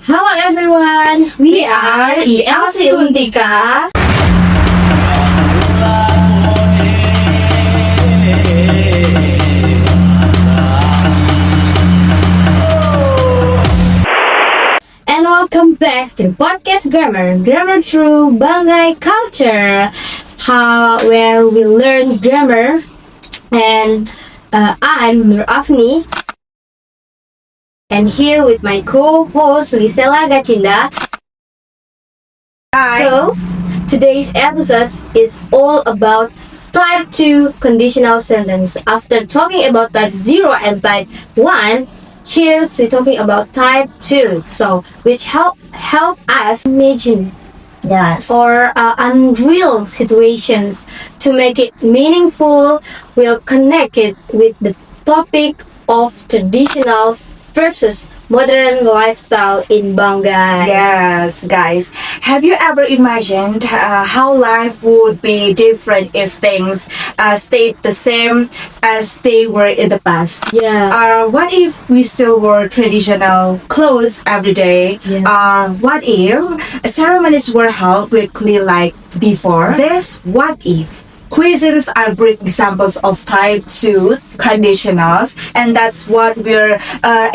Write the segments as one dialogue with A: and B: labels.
A: Hello everyone! We are ELC UNTIKA. And welcome back to podcast Grammar through Banggai culture, where we learn grammar. And I'm Nur Afni, and here with my co-host Lisela Gacinda.
B: Hi.
A: So, today's episode is all about type 2 conditional sentence. After talking about type 0 and type 1, here's we're talking about type 2. So, which help us imagine
B: Yes.
A: or unreal situations to make it meaningful. We'll connect it with the topic of traditional versus modern lifestyle in Banggai.
B: Yes, guys. Have you ever imagined how life would be different if things stayed the same as they were in the past?
A: Yeah.
B: What if we still wore traditional clothes every day?
A: Yeah.
B: What if ceremonies were held weekly like before? This what if cuisines are great examples of type 2 conditionals, and that's what we're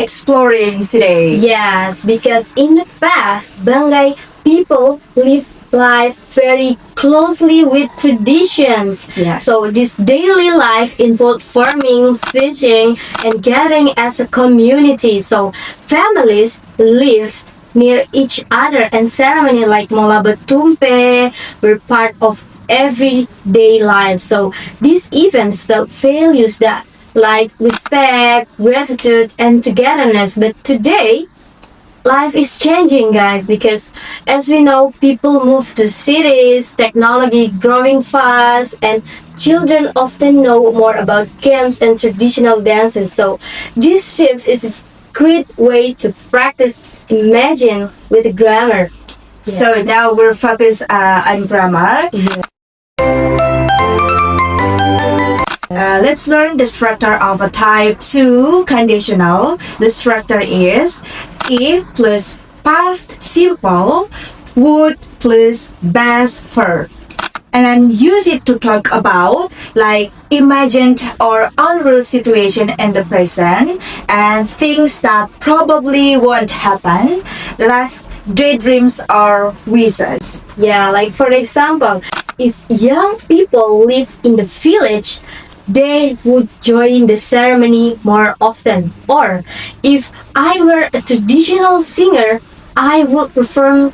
B: exploring today.
A: Yes, because in the past, Banggai people lived life very closely with traditions.
B: Yes.
A: So this daily life involved farming, fishing, and gathering as a community. So families lived near each other, and ceremony like Molabot Tumpe were part of everyday life. So these events, the values that like respect, gratitude, and togetherness. But today, life is changing, guys, because as we know, people move to cities, technology growing fast, and children often know more about games and traditional dances. So this shift is a great way to practice imagine with grammar.
B: So now we're focused on grammar. Let's learn the structure of a type 2 conditional. The structure is if plus past simple, would plus past verb. And then use it to talk about like imagined or unreal situation in the present and things that probably won't happen, like daydreams or wishes.
A: Yeah, like for example, if young people live in the village, they would join the ceremony more often. Or if I were a traditional singer, I would perform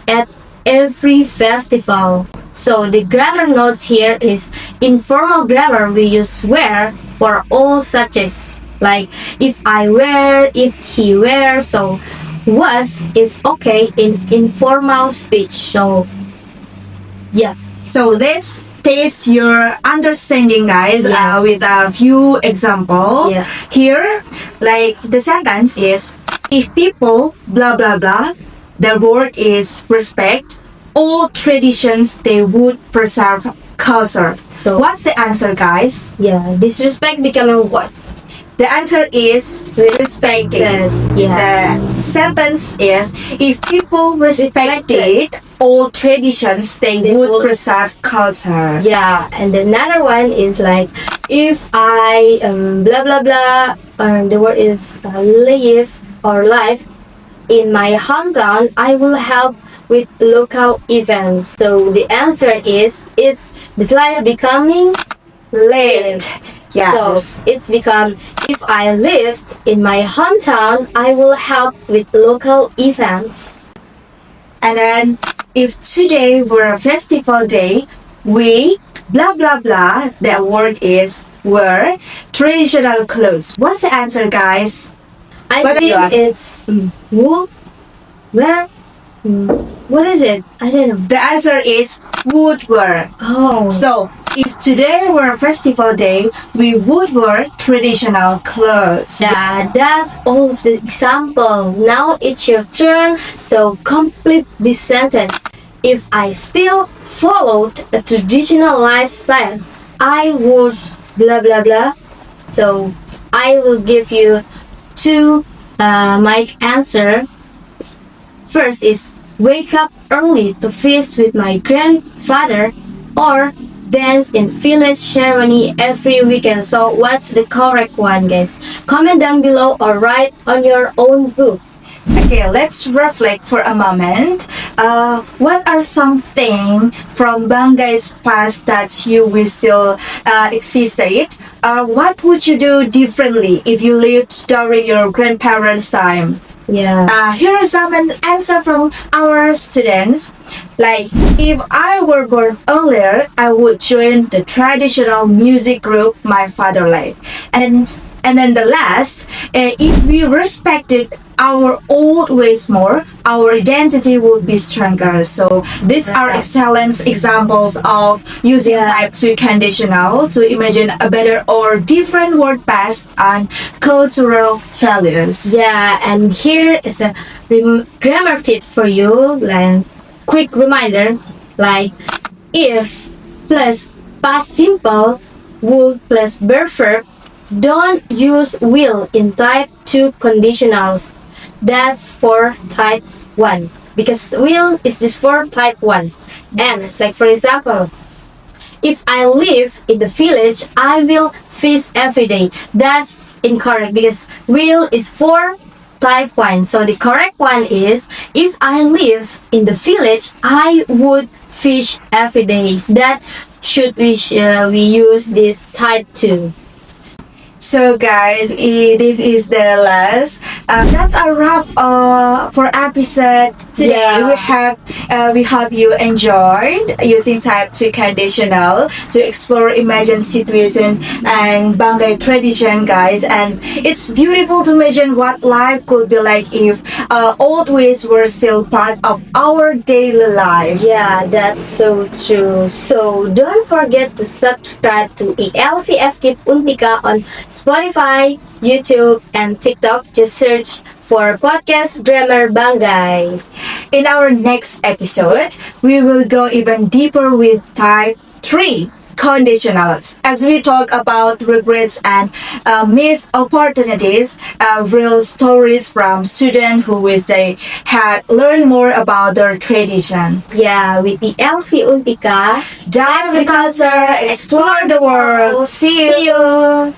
A: at every festival. So the grammar notes here is informal grammar we use where for all subjects. Like if I were, if he were, so was is okay in informal speech. So yeah.
B: So let's test your understanding, guys,
A: Yeah.
B: with a few example.
A: Yeah.
B: Here, like the sentence is, if people blah blah blah, the word is respect all traditions, they would preserve culture.
A: So
B: What's the answer, guys?
A: yeah, disrespect becoming what?
B: The answer is respected.
A: Yeah.
B: The sentence is, if people respected all traditions, they would preserve culture.
A: Yeah, and another one is like if I blah blah blah, the word is live or life in my hometown, I will help with local events. So the answer is this life becoming
B: Lived. Yes.
A: So it's become if I lived in my hometown, I will help with local events.
B: And then, if today were a festival day, we blah blah blah, the word is wear traditional clothes. What's the answer, guys?
A: I
B: What
A: think
B: you are?
A: it's wool. Where? What is it? I don't know.
B: The answer is would wear.
A: Oh.
B: So, if today were a festival day, we would wear traditional clothes.
A: Yeah, that's all of the example. Now it's your turn. So complete this sentence. If I still followed a traditional lifestyle, I would blah blah blah. So I will give you two mic answer. First is wake up early to feast with my grandfather, or dance in village ceremony every weekend. So what's the correct one, guys? Comment down below or write on your own book.
B: Okay, let's reflect for a moment. What are some things from Banggai's past that you wish still existed? What would you do differently if you lived during your grandparents' time?
A: Yeah.
B: Here are some answer from our students. Like, if I were born earlier, I would join the traditional music group my father led. And then the last, if we respected our old ways more, our identity would be stronger. So these are excellent examples of using type 2 conditional to imagine a better or different word based on cultural values.
A: Yeah, and here is a grammar tip for you. Like, quick reminder, like if plus past simple, would plus verb. Don't use will in type 2 conditionals. That's for type 1. Because will is just for type 1. And like for example, if I live in the village, I will fish every day. That's incorrect because will is for type 1. So the correct one is if I live in the village, I would fish every day. That should we use this type 2.
B: So guys, this is the last. That's a wrap for episode today.
A: Yeah.
B: We hope you enjoyed using type 2 conditional to explore imagined situation and Banggai tradition, guys. And it's beautiful to imagine what life could be like if old ways were still part of our daily lives.
A: Yeah, that's so true. So don't forget to subscribe to ELC FKIP UNTIKA on Spotify, YouTube, and TikTok. Just search for Podcast Grammar Banggai.
B: In our next episode, we will go even deeper with type 3 conditionals as we talk about regrets and missed opportunities, real stories from students who wish they had learned more about their tradition.
A: Yeah, with the LC Untika,
B: Dive the culture, explore the world. See you.